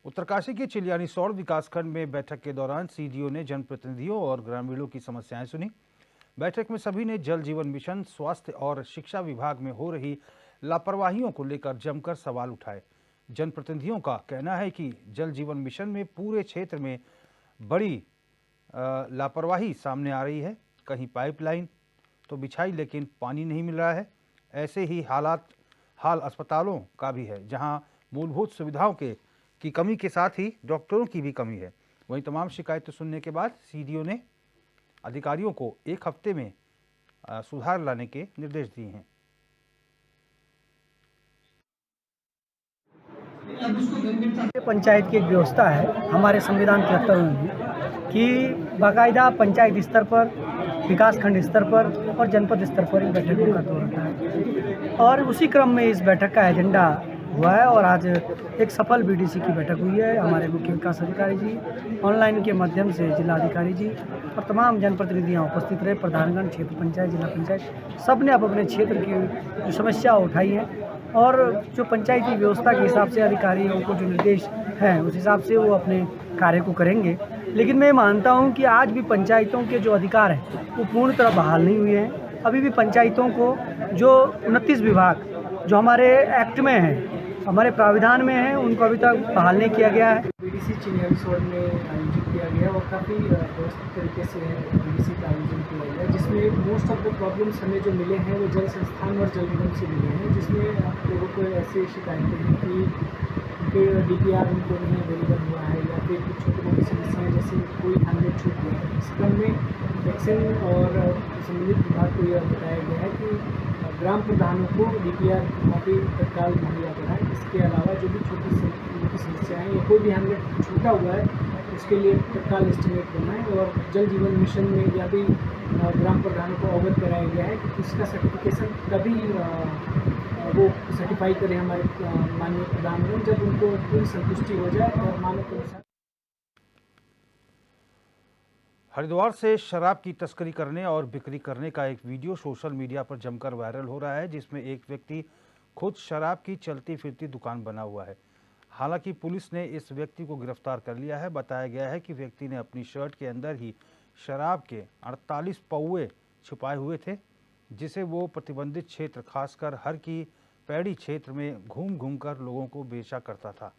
उत्तरकाशी के चिलियानीसौड़ विकासखंड में बैठक के दौरान सीडीओ ने जनप्रतिनिधियों और ग्रामीणों की समस्याएं सुनी। बैठक में सभी ने जल जीवन मिशन, स्वास्थ्य और शिक्षा विभाग में हो रही लापरवाहियों को लेकर जमकर सवाल उठाए। जनप्रतिनिधियों का कहना है कि जल जीवन मिशन में पूरे क्षेत्र में बड़ी लापरवाही सामने आ रही है। कहीं पाइपलाइन तो बिछाई लेकिन पानी नहीं मिल रहा है। ऐसे ही हाल अस्पतालों का भी है, जहां मूलभूत सुविधाओं की कमी के साथ ही डॉक्टरों की भी कमी है। वहीं तमाम शिकायतें सुनने के बाद सीडीओ ने अधिकारियों को 1 हफ्ते में सुधार लाने के निर्देश दिए हैं। पंचायत की एक व्यवस्था है हमारे संविधान 73 में भी कि बाकायदा पंचायत स्तर पर, विकासखंड स्तर पर और जनपद स्तर पर इन बैठकों का दौर होता है। और उसी क्रम में इस बैठक का एजेंडा हुआ है और आज एक सफल बीडीसी की बैठक हुई है। हमारे मुख्य विकास अधिकारी जी, ऑनलाइन के माध्यम से जिलाधिकारी जी और तमाम जनप्रतिनिधियाँ उपस्थित रहे। प्रधानगण, क्षेत्र पंचायत, जिला पंचायत, सब ने अपने क्षेत्र की जो समस्या उठाई है और जो पंचायती व्यवस्था के हिसाब से अधिकारियों को जो निर्देश हैं उस हिसाब से वो अपने कार्य को करेंगे। लेकिन मैं मानता हूं कि आज भी पंचायतों के जो अधिकार हैं वो पूर्ण तरह बहाल नहीं हुए हैं। अभी भी पंचायतों को जो 29 विभाग जो हमारे एक्ट में हैं, हमारे प्राविधान में हैं, उनको अभी तक बहाल नहीं किया गया है। बीडीसी चिलियानीसौड़ में आयोजित किया गया और काफ़ी व्यवस्थित तरीके से बीडीसी का आयोजन किया गया, जिसमें मोस्ट ऑफ द प्रॉब्लम्स हमें जो मिले हैं वो जल संस्थान और जल निगम से मिले हैं। जिसमें लोगों को ऐसी शिकायतें हैं कि उनके डीपीआर उनको नहीं अवेलेबल हुआ है या फिर कुछ छोटी मोटी समस्याएँ जैसे कोई हैंडमेड छूट गया है। इस क्रम में वैक्सीन और संबंधित विभाग को यह बताया गया है कि ग्राम प्रधानों को डीपीआर कॉपी तत्काल मुहैया कराएं। इसके अलावा जो भी छोटी मोटी समस्याएँ हैं या कोई भी हैंडमेड छूटा हुआ है उसके लिए तत्काल एस्टिमेट बनाएं। और जल जीवन मिशन में या भी ग्राम प्रधानों को अवगत कराया गया है कि इसका सर्टिफिकेशन कभी वो सर्टिफाई करें हमारे माननीय प्रधानमंत्री, जब उनको पूरी संतुष्टि हो जाए और मानव के अनुसार। हरिद्वार से शराब की तस्करी करने और बिक्री करने का एक वीडियो सोशल मीडिया पर जमकर वायरल हो रहा है, जिसमें एक व्यक्ति खुद शराब की चलती फिरती दुकान बना हुआ है। हालांकि पुलिस ने इस व्यक्ति को गिरफ्तार कर लिया है। बताया गया है कि व्यक्ति ने अपनी शर्ट के अंदर ही शराब के 48 पौवे छुपाए हुए थे, जिसे वो प्रतिबंधित क्षेत्र खासकर हर की पैड़ी क्षेत्र में घूम घूम कर लोगों को बेचा करता था।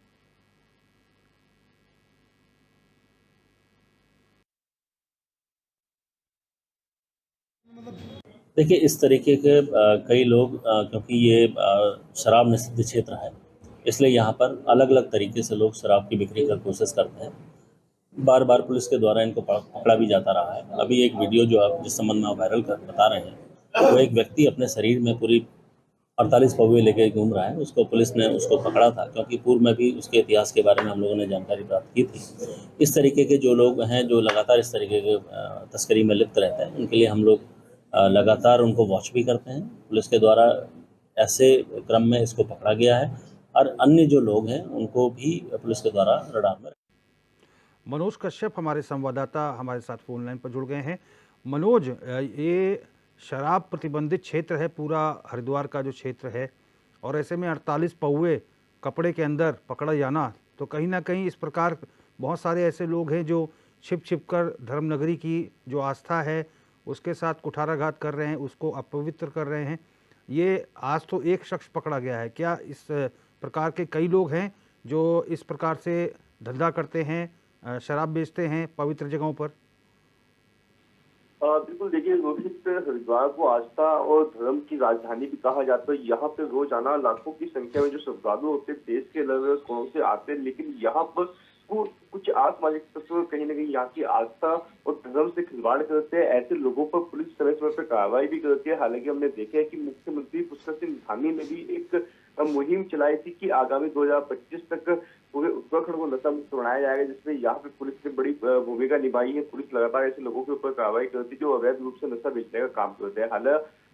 देखिए, इस तरीके के कई लोग क्योंकि ये शराब निषिद्ध क्षेत्र है, इसलिए यहाँ पर अलग-अलग तरीके से लोग शराब की बिक्री की कोशिश करते हैं। बार-बार पुलिस के द्वारा इनको पकड़ा भी जाता रहा है। अभी एक वीडियो जो आप जिस संबंध में आप वायरल बता रहे हैं, वो एक व्यक्ति अपने शरीर में पूरी 48 पौवे लेके घूम रहा है। उसको पुलिस ने उसको पकड़ा था, क्योंकि पूर्व में भी उसके इतिहास के बारे में हम लोगों ने जानकारी प्राप्त की थी। इस तरीके के जो लोग हैं, जो लगातार इस तरीके के तस्करी में लिप्त रहते हैं, उनके लिए हम लोग लगातार उनको वॉच भी करते हैं। पुलिस के द्वारा ऐसे क्रम में इसको पकड़ा गया है और अन्य जो लोग हैं उनको भी पुलिस के द्वारा रडार में। मनोज कश्यप हमारे संवाददाता हमारे साथ फोन लाइन पर जुड़ गए हैं। मनोज, ये शराब प्रतिबंधित क्षेत्र है पूरा हरिद्वार का जो क्षेत्र है, और ऐसे में 48 पौवे कपड़े के अंदर पकड़ा जाना, तो कहीं ना कहीं इस प्रकार बहुत सारे ऐसे लोग हैं जो छिप छिप कर धर्मनगरी की जो आस्था है उसके साथ कुठाराघात कर रहे हैं, उसको अपवित्र कर रहे हैं। ये आज तो एक शख्स पकड़ा गया है, क्या इस प्रकार के कई लोग हैं जो इस प्रकार से धंधा करते हैं, शराब बेचते हैं पवित्र जगहों पर? बिल्कुल, देखिए रोहित, हरिद्वार को आस्था और धर्म की राजधानी भी कहा जाता है। यहाँ पे रोजाना लाखों की संख्या में जो श्रद्धालु होते हैं देश के अलग अलग कोनों से आते हैं, लेकिन यहाँ पर वो कुछ असामाजिक तत्व कहीं ना कहीं यहाँ की आस्था और धर्म से खिलवाड़ करते हैं। ऐसे लोगों पर पुलिस समय समय पर कार्रवाई भी करती है। हालांकि हमने देखा है कि मुख्यमंत्री पुष्कर सिंह धामी ने भी एक मुहिम चलाई थी कि आगामी 2025 तक पूरे उत्तराखंड को नशा मुक्त बनाया जाएगा, जिसमें यहाँ पे पुलिस ने बड़ी भूमिका निभाई है। पुलिस लगातार ऐसे लोगों के ऊपर कार्रवाई करती है जो अवैध रूप से नशा बेचने का काम करते हैं।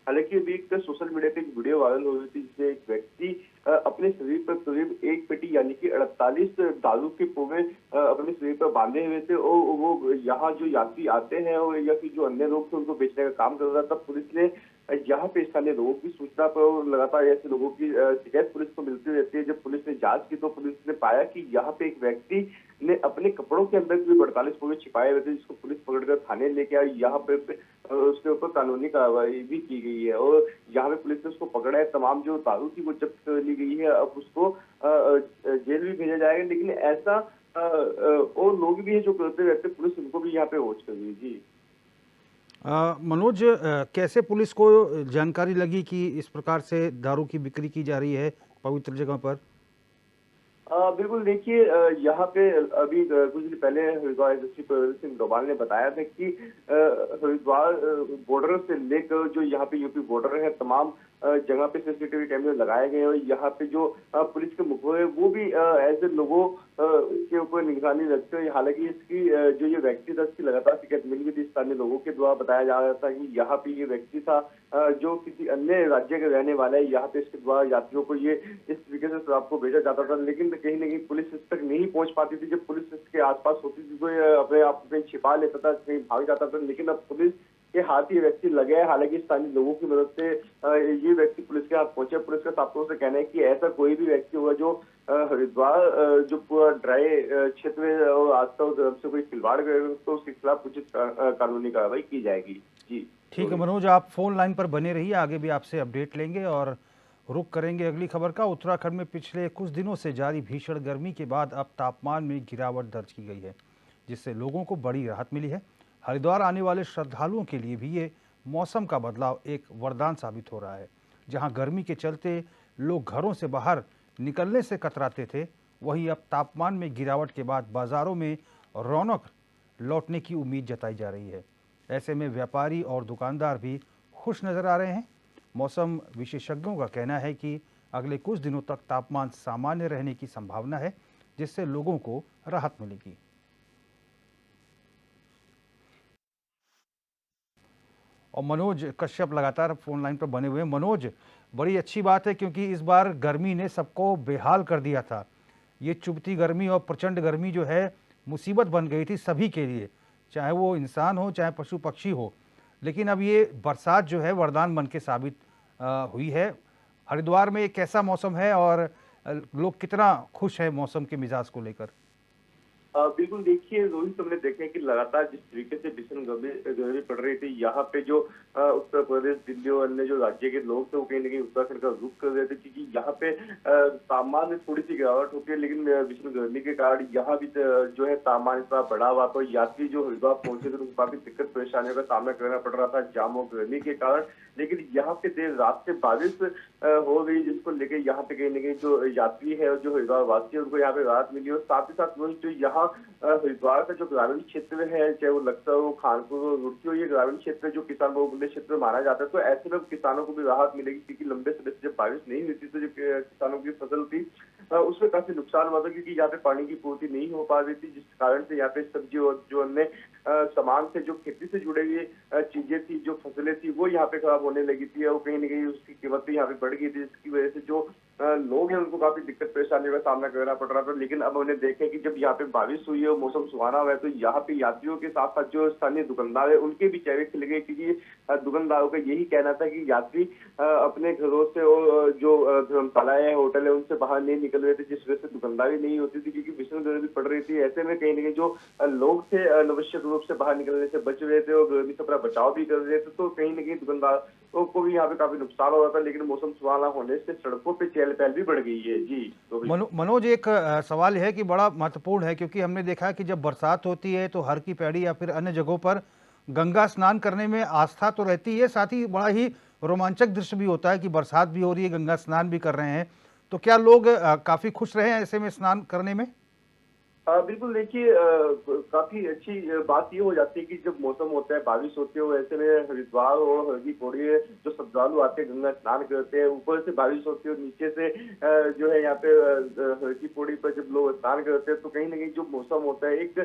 हालांकि अभी एक सोशल मीडिया पे एक वीडियो वायरल हो रही थी, जिसमें एक व्यक्ति अपने शरीर पर करीब 1 पेटी यानी कि 48 दारू के पौवे अपने शरीर पर बांधे हुए थे और वो यहाँ जो यात्री आते हैं और या फिर जो अन्य लोग थे उनको बेचने का काम कर रहा था। पुलिस ने यहाँ पे स्थानीय लोगों की सूचना पर लगातार ऐसे लोगों की शिकायत पुलिस को मिलती रहती है। जब पुलिस ने जांच की तो पुलिस ने पाया कि यहाँ पे एक व्यक्ति ने अपने कपड़ों के अंदर कोई 48 पौधे छिपाए हुए थे, जिसको पुलिस पकड़कर थाने लेके आई। यहाँ पे उसके ऊपर कानूनी कार्रवाई भी की गई है और यहाँ पे पुलिस ने उसको पकड़ा है। तमाम जो दारू थी वो जब्त कर ली गई है। अब उसको जेल भी भेजा जाएगा, लेकिन ऐसा और लोग भी है जो करते रहते, पुलिस उनको भी यहाँ पे वॉच कर रही है। जी मनोज, कैसे पुलिस को जानकारी लगी कि इस प्रकार से दारू की बिक्री की जा रही है पवित्र जगह पर? बिल्कुल देखिए, यहाँ पे अभी कुछ दिन पहले हरिद्वार एसएसपी प्रवीण सिंह डोभाल ने बताया था कि हरिद्वार बॉर्डर से लेकर जो यहाँ पे यूपी बॉर्डर है, तमाम जगह पे सीसीटीवी कैमरे लगाए गए और यहाँ पे जो पुलिस के मुखबिर है वो भी ऐसे लोगों के ऊपर निगरानी रखते हैं। हालांकि इसकी जो ये व्यक्ति था, इसकी लगातार शिकायत मिल गई थी। स्थानीय लोगों के द्वारा बताया जा रहा था कि यहाँ पे ये व्यक्ति था जो किसी अन्य राज्य के रहने वाला है। यहाँ पे इसके द्वारा यात्रियों को ये इस तरीके से शराब को भेजा जाता था, लेकिन कहीं ना कहीं पुलिस इस तक नहीं पहुंच पाती थी। जब पुलिस इसके आसपास होती थी तो ये अपने आप को कहीं छिपा लेता था, कहीं भाग जाता था, लेकिन अब पुलिस के हाथ ये व्यक्ति लगे है। हालांकि स्थानीय लोगों की मदद से ये व्यक्ति पुलिस के हाथ पहुंचे। पुलिस का साफ तौर से कहना है कि ऐसा कोई भी व्यक्ति होगा जो हरिद्वार जो पूरा ड्राई क्षेत्र में और आस्था और धर्म से कोई खिलवाड़ करेगा तो उसके खिलाफ उचित कानूनी कार्रवाई की जाएगी। जी ठीक है मनोज, आप फोन लाइन पर बने रहिए, आगे भी आपसे अपडेट लेंगे और रुक करेंगे अगली खबर का। उत्तराखंड में पिछले कुछ दिनों से जारी भीषण गर्मी के बाद अब तापमान में गिरावट दर्ज की गई है, जिससे लोगों को बड़ी राहत मिली है। हरिद्वार आने वाले श्रद्धालुओं के लिए भी ये मौसम का बदलाव एक वरदान साबित हो रहा है। जहां गर्मी के चलते लोग घरों से बाहर निकलने से कतराते थे, वहीं अब तापमान में गिरावट के बाद बाजारों में रौनक लौटने की उम्मीद जताई जा रही है। ऐसे में व्यापारी और दुकानदार भी खुश नजर आ रहे हैं। मौसम विशेषज्ञों का कहना है कि अगले कुछ दिनों तक तापमान सामान्य रहने की संभावना है, जिससे लोगों को राहत मिलेगी। और मनोज कश्यप लगातार फोन लाइन पर बने हुए हैं। मनोज, बड़ी अच्छी बात है क्योंकि इस बार गर्मी ने सबको बेहाल कर दिया था। ये चुभती गर्मी और प्रचंड गर्मी जो है मुसीबत बन गई थी सभी के लिए, चाहे वो इंसान हो चाहे पशु पक्षी हो। लेकिन अब ये बरसात जो है वरदान बन के साबित हुई है। हरिद्वार में कैसा मौसम है और लोग कितना खुश है मौसम के मिजाज को लेकर? बिल्कुल देखिए रोहित, हमने देखा है कि लगातार जिस तरीके से भीषण गर्मी पड़ रही थी, यहाँ पे जो उत्तर प्रदेश, दिल्ली और अन्य जो राज्य के लोग थे वो कहीं ना कहीं उत्तराखंड का रुख कर रहे थे, क्योंकि यहाँ पे तापमान में थोड़ी सी गिरावट होती है, लेकिन भीषण गर्मी के कारण यहाँ भी जो है तापमान इतना बढ़ा हुआ। तो यात्री जो हरिद्वार पहुंचे थे उनको काफी दिक्कत परेशानियों का सामना करना पड़ रहा था जाम और गर्मी के कारण। लेकिन यहाँ पे देर रात से बारिश हो गई, जिसको लेकर यहाँ पे कहीं ना कहीं जो यात्री है और जो हरिद्वार वासी है उनको यहाँ पे राहत मिली। और साथ ही साथ जो यहाँ हरिद्वार का जो ग्रामीण क्षेत्र है, चाहे वो लक्सर हो, खानपुर हो, रुड़की हो, ये ग्रामीण क्षेत्र जो किसान बहुमूल्य क्षेत्र माना जाता है, तो ऐसे में किसानों को भी राहत मिलेगी, क्योंकि लंबे समय से जब बारिश नहीं हुई थी तो जो किसानों की फसल थी उसमें काफी नुकसान हुआ था, क्योंकि यहाँ पे पानी की पूर्ति नहीं हो पा रही थी, जिस कारण से यहाँ पे सब्जी और जो अन्य सामान से जो खेती से जुड़े हुए चीजें थी, जो फसलें थी, वो यहाँ पे खराब होने लगी थी और कहीं ना कहीं उसकी कीमत भी यहाँ पे बढ़ गई थी, जिसकी वजह से जो लोग हैं उनको काफी दिक्कत परेशानियों का सामना करना पड़ रहा था। लेकिन अब हमने देखा कि जब यहाँ पे बारिश हुई है और मौसम सुहाना हुआ है, तो यहाँ पे यात्रियों के साथ साथ जो स्थानीय दुकानदार है उनके भी चेहरे खिल गए, क्योंकि दुकानदारों का यही कहना था कि यात्री अपने घरों से और जो धर्मशालाएं है, होटल है, उनसे बाहर नहीं निकल रहे थे, जिस वजह से दुकानदारी नहीं होती थी, क्योंकि भीषण गर्मी पड़ रही थी। ऐसे में कहीं ना कहीं जो लोग थे अनावश्यक रूप से बाहर निकलने से बच रहे थे और गर्मी से अपना बचाव भी कर रहे थे, तो कहीं ना कहीं दुकानदारों को भी यहाँ पे काफी नुकसान हो रहा था। लेकिन मौसम सुहाना होने से सड़कों पे चहल पहल भी बढ़ गई है। जी मनोज, एक सवाल है कि बड़ा महत्वपूर्ण है, क्योंकि हमने देखा है कि जब बरसात होती है तो हर की पैड़ी या फिर अन्य जगहों पर गंगा स्नान करने में आस्था तो रहती है, साथ ही बड़ा ही रोमांचक दृश्य भी होता है कि बरसात भी हो रही है, गंगा स्नान भी कर रहे हैं। तो क्या लोग काफी खुश रहे हैं ऐसे में स्नान करने में? बिल्कुल देखिए, काफी अच्छी बात ये हो जाती है कि जब मौसम होता है, बारिश होती है, वैसे में हरिद्वार और हरकी पौड़ी जो श्रद्धालु आते हैं गंगा स्नान करते हैं, ऊपर से बारिश होती है और नीचे से जो है यहाँ पे हरकी पौड़ी पर जब लोग स्नान करते हैं, तो कहीं ना कहीं जो मौसम होता है एक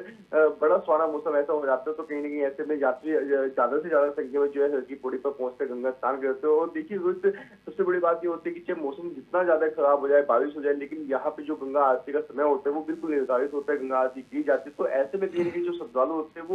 बड़ा सुहाना मौसम ऐसा हो जाता है। तो कहीं ना कहीं ऐसे में यात्री ज्यादा से ज्यादा संख्या में जो है हरकी पौड़ी पर पहुंचकर गंगा स्नान करते हैं। और देखिए सबसे बड़ी बात ये होती है कि चाहे मौसम जितना ज्यादा खराब हो जाए, बारिश हो जाए, लेकिन यहाँ पे जो गंगा आरती का समय होता है वो बिल्कुल निर्धारित होता है। होता है, गंगा आरती की जाती है। तो ऐसे में कहीं ना कहीं जो श्रद्धालु होते हैं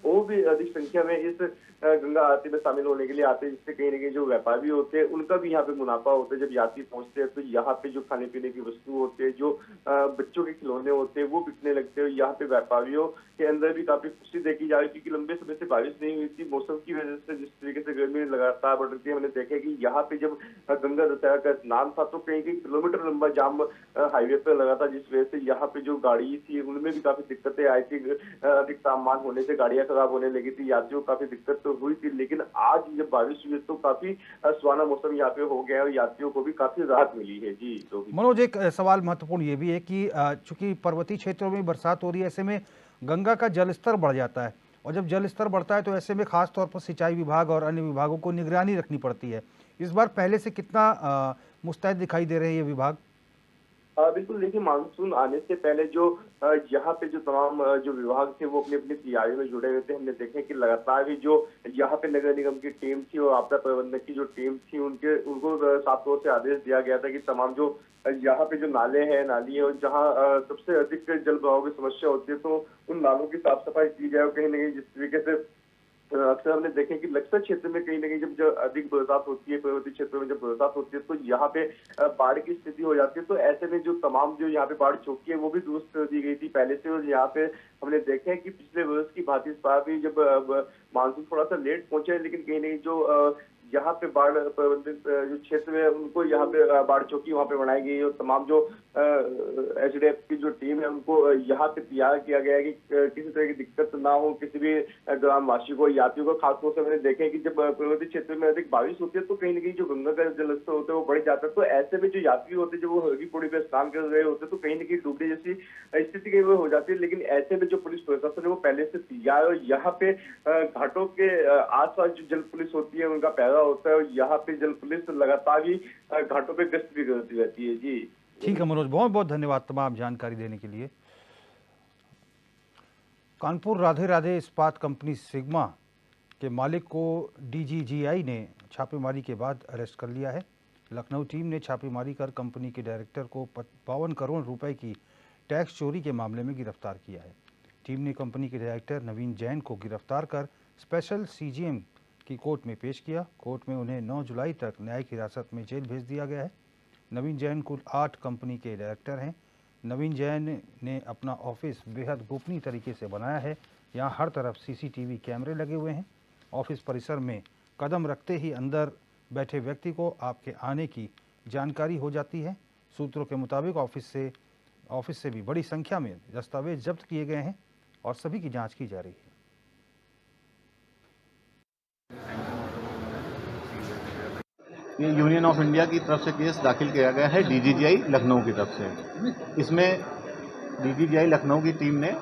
वो भी अधिक संख्या में इस गंगा आरती में शामिल होने के लिए आते हैं, जिससे कहीं ना कहीं जो व्यापारी होते हैं उनका भी यहाँ पे मुनाफा होता है। जब यात्री पहुंचते हैं तो यहाँ पे जो खाने पीने की वस्तु होती है, जो बच्चों के खिलौने होते हैं वो बिकने लगते हैं। यहाँ पे व्यापारियों के अंदर भी काफी खुशी देखी जा रही है, क्योंकि लंबे समय से बारिश नहीं हुई थी। मौसम की वजह से जिस तरीके से गर्मी लगातार बढ़ रही थी, हमने देखा कि यहाँ पे जब गंगा दशहरा का स्नान था तो कहीं किलोमीटर लंबा जाम हाईवे पर लगा था, जिस वजह से यहाँ पे जो गाड़ी थी उनमें भी काफी दिक्कतें आई थी। अधिक तापमान होने से गाड़ियां खराब होने लगी थी, यात्रियों को काफी दिक्कत तो हुई थी। लेकिन आज जब बारिश हुई तो काफी सुहाना मौसम यहाँ पे हो गया और यात्रियों को भी काफी राहत मिली है। जी तो मनोज, एक सवाल महत्वपूर्ण ये भी है कि चूंकि पर्वतीय क्षेत्रों में बरसात हो रही है, ऐसे में गंगा का जल स्तर बढ़ जाता है, और जब जल स्तर बढ़ता है तो ऐसे में खास तौर पर सिंचाई विभाग और अन्य विभागों को निगरानी रखनी पड़ती है। इस बार पहले से कितना मुस्तैद दिखाई दे रहे हैं ये विभाग? बिल्कुल, देखिए मानसून आने से पहले जो यहाँ पे जो तमाम जो विभाग थे वो अपनी अपनी तैयारी में जुड़े हुए थे। हमने देखा कि लगातार ही जो यहाँ पे नगर निगम की टीम थी और आपदा प्रबंधन की जो टीम थी उनको साफ तौर से आदेश दिया गया था कि तमाम जो यहाँ पे जो नाले हैं, नाली है, और जहाँ सबसे अधिक जल बहाव की समस्या होती है तो उन नालों की साफ सफाई की जाए। कहीं ना कहीं जिस तरीके से अक्सर हमने देखे कि लक्सर क्षेत्र में कहीं ना कहीं जब अधिक बरसात होती है, पर्वतीय क्षेत्रों में जब बरसात होती है तो यहाँ पे बाढ़ की स्थिति हो जाती है। तो ऐसे में जो तमाम जो यहाँ पे बाढ़ चौकी है वो भी दुरुस्त कर दी गई थी पहले से। और यहाँ पे हमने देखा है कि पिछले वर्ष की भांति इस बार भी जब मानसून थोड़ा सा लेट पहुंचा है, लेकिन कहीं नहीं जो यहाँ पे बाढ़ प्रबंधित जो क्षेत्र में उनको यहाँ पे बाढ़ चौकी वहाँ पे बनाई गई है, और तमाम जो एचडीएफ की जो टीम है उनको यहाँ पे तैयार किया गया है कि किसी तरह की दिक्कत ना हो किसी भी ग्रामवासी को, यात्रियों को। खासतौर से मैंने देखा है कि जब पर्वतीय क्षेत्र में अधिक बारिश होती है तो कहीं ना कहीं जो गंगा का जल स्तर होता है वो बढ़ जाता है। तो ऐसे में जो यात्री होते हैं जब वो हरकी पौड़ी पे स्नान कर रहे होते हैं तो कहीं ना कहीं डूबने जैसी स्थिति कहीं हो जाती है। लेकिन ऐसे में जो पुलिस प्रशासन है वो पहले से तैयार है, और यहाँ पे घाटों के आसपास जो जल पुलिस होती है उनका पहरा होता है, और यहाँ पे जल पुलिस लगातार ही घाटों पे गश्त भी करती रहती है। जी ठीक है मनोज, बहुत बहुत धन्यवाद तमाम जानकारी देने के लिए। कानपुर राधे राधे इस्पात कंपनी सिग्मा के मालिक को डीजीजीआई ने छापेमारी के बाद अरेस्ट कर लिया है। लखनऊ टीम ने छापेमारी कर कंपनी के डायरेक्टर को 52 करोड़ रुपए की टैक्स चोरी के मामले में गिरफ्तार किया है। टीम ने कंपनी के डायरेक्टर नवीन जैन को गिरफ्तार कर स्पेशल सीजीएम की कोर्ट में पेश किया। कोर्ट में उन्हें 9 जुलाई तक न्यायिक हिरासत में जेल भेज दिया गया है। नवीन जैन कुल 8 कंपनी के डायरेक्टर हैं। नवीन जैन ने अपना ऑफिस बेहद गोपनीय तरीके से बनाया है। यहाँ हर तरफ सीसीटीवी कैमरे लगे हुए हैं। ऑफिस परिसर में कदम रखते ही अंदर बैठे व्यक्ति को आपके आने की जानकारी हो जाती है। सूत्रों के मुताबिक ऑफिस से भी बड़ी संख्या में दस्तावेज जब्त किए गए हैं और सभी की जांच की जा रही है। ये यूनियन ऑफ इंडिया की तरफ से केस दाखिल किया गया है डीजीजीआई लखनऊ की तरफ से। इसमें डीजीजीआई लखनऊ की टीम ने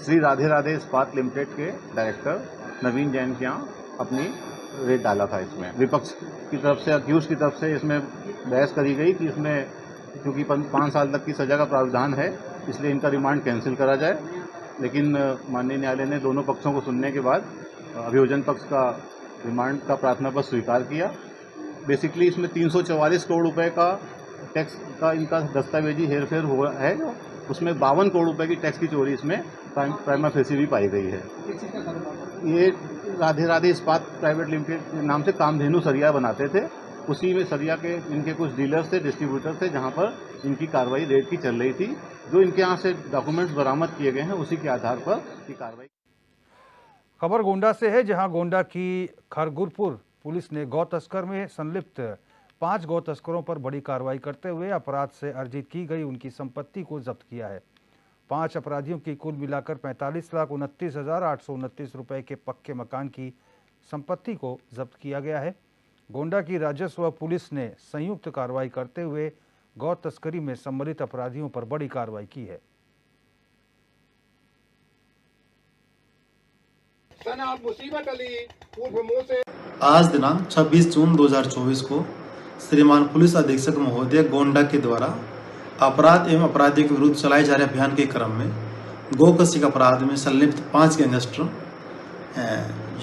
श्री राधे राधे इस्पात लिमिटेड के डायरेक्टर नवीन जैन के यहाँ अपनी रेड डाला था। इसमें विपक्ष की तरफ से, अक्यूज की तरफ से इसमें बहस करी गई कि इसमें क्योंकि 5 साल तक की सजा का प्रावधान है इसलिए इनका रिमांड कैंसिल करा जाए। लेकिन माननीय न्यायालय ने दोनों पक्षों को सुनने के बाद अभियोजन पक्ष का रिमांड का प्रार्थना पत्र स्वीकार किया। बेसिकली इसमें 344 करोड़ रुपए का टैक्स का इनका दस्तावेजी हेरफेर हुआ है। उसमें 52 करोड़ रुपए की टैक्स की चोरी इसमें प्राइमा फेसी भी पाई गई है। ये राधे राधे इस्पात प्राइवेट लिमिटेड के नाम से कामधेनु सरिया बनाते थे। उसी में सरिया के इनके कुछ डीलर्स थे, डिस्ट्रीब्यूटर थे, जहां पर इनकी कार्रवाई रेड की चल रही थी। जो इनके यहाँ से डॉक्यूमेंट्स बरामद किए गए हैं उसी के आधार पर ये कार्रवाई। खबर गोंडा से है, जहां गोंडा की खरगुरपुर पुलिस ने गौ तस्कर में संलिप्त 5 गौ तस्करों पर बड़ी कार्रवाई करते हुए अपराध से अर्जित की गई उनकी संपत्ति को जब्त किया है। 5 अपराधियों की कुल मिलाकर 45,29,829 रुपए के पक्के मकान की संपत्ति को जब्त किया गया है। गोंडा की राजस्व पुलिस ने संयुक्त कार्रवाई करते हुए गौ तस्करी में सम्मिलित अपराधियों पर बड़ी कार्रवाई की है। आज दिनांक 26 जून 2024 को श्रीमान पुलिस अधीक्षक महोदय गोंडा के द्वारा अपराध एवं अपराधियों के विरुद्ध चलाए जा रहे अभियान के क्रम में गोकशी अपराध में संलिप्त 5 गैंगस्टर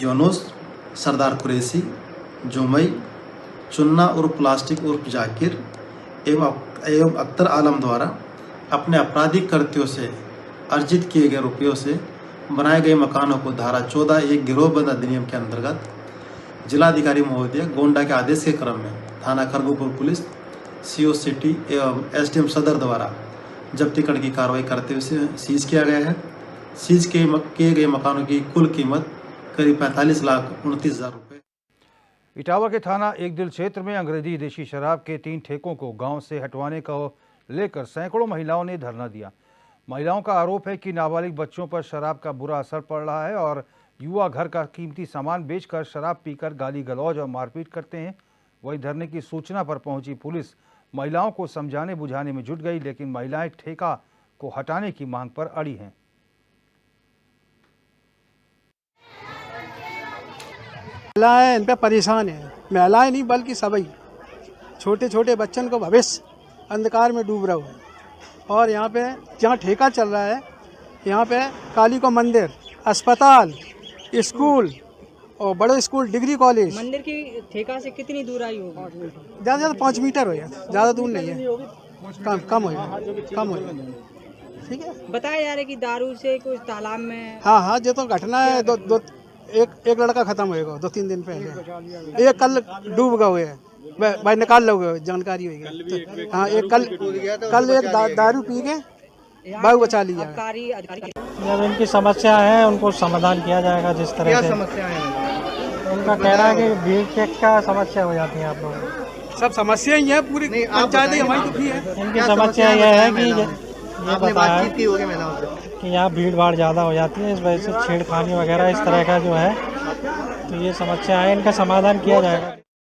यूनुस, सरदार कुरैशी, जुमई, चुन्ना उर्फ प्लास्टिक उर्फ जाकिर एवं अख्तर आलम द्वारा अपने आपराधिक कृत्यों से अर्जित किए गए रुपयों से बनाए गए मकानों को धारा 14(1) गिरोहबंद अधिनियम के अंतर्गत जिलाधिकारी महोदय गोंडा के आदेश के क्रम में थाना खरगोपुर पुलिस, CO सिटी एवं SDM सदर द्वारा जब्ती करने की कार्रवाई करते हुए सीज किया गया है। सीज किए गए मकानों की कुल कीमत करीब 45,29,000 रुपये। इटावा के थाना एक दिल क्षेत्र में अंग्रेजी देशी शराब के 3 ठेकों को गांव से हटवाने को लेकर सैकड़ों महिलाओं ने धरना दिया। महिलाओं का आरोप है कि नाबालिग बच्चों पर शराब का बुरा असर पड़ रहा है और युवा घर का कीमती सामान बेचकर शराब पीकर गाली गलौज और मारपीट करते हैं। वहीं धरने की सूचना पर पहुंची पुलिस महिलाओं को समझाने बुझाने में जुट गई, लेकिन महिलाएं ठेका को हटाने की मांग पर अड़ी हैं। महिलाएं इन पर परेशान है, महिलाएं नहीं बल्कि सभी छोटे छोटे बच्चों को भविष्य अंधकार में डूब रहा है। और यहाँ पे जहाँ ठेका चल रहा है, यहाँ पे काली को मंदिर, अस्पताल, स्कूल और बड़े स्कूल, डिग्री कॉलेज। मंदिर की ठेका से कितनी दूर आई होगी? ज़्यादा ज़्यादा 5 मीटर हो जाता, ज़्यादा दूर नहीं है, कम हो जाएगा, कम हो जाएगा। ठीक है, बताया जा रहा है कि दारू से कुछ तालाब में। हाँ, ये तो घटना है। एक लड़का खत्म होएगा 2-3 दिन पहले, एक कल डूब गए हुए है, भाई निकाल लोगे, जानकारी होगी। हाँ, एक कल एक दारू पी के भाई बचा लिया। जब इनकी समस्या है उनको समाधान किया जाएगा। जिस तरह से समस्या है उनका कहना है कि भीड़ चेक का समस्या हो जाती है। आप लोग सब समस्या ही है, पूरी पंचायत हमारी दुखी है। इनकी समस्या यह है कि ये बताया कि यहाँ भीड़ भाड़ ज़्यादा हो जाती है, इस वजह से छेड़खानी वगैरह इस तरह का जो है, तो ये समस्या है, इनका समाधान किया जाएगा।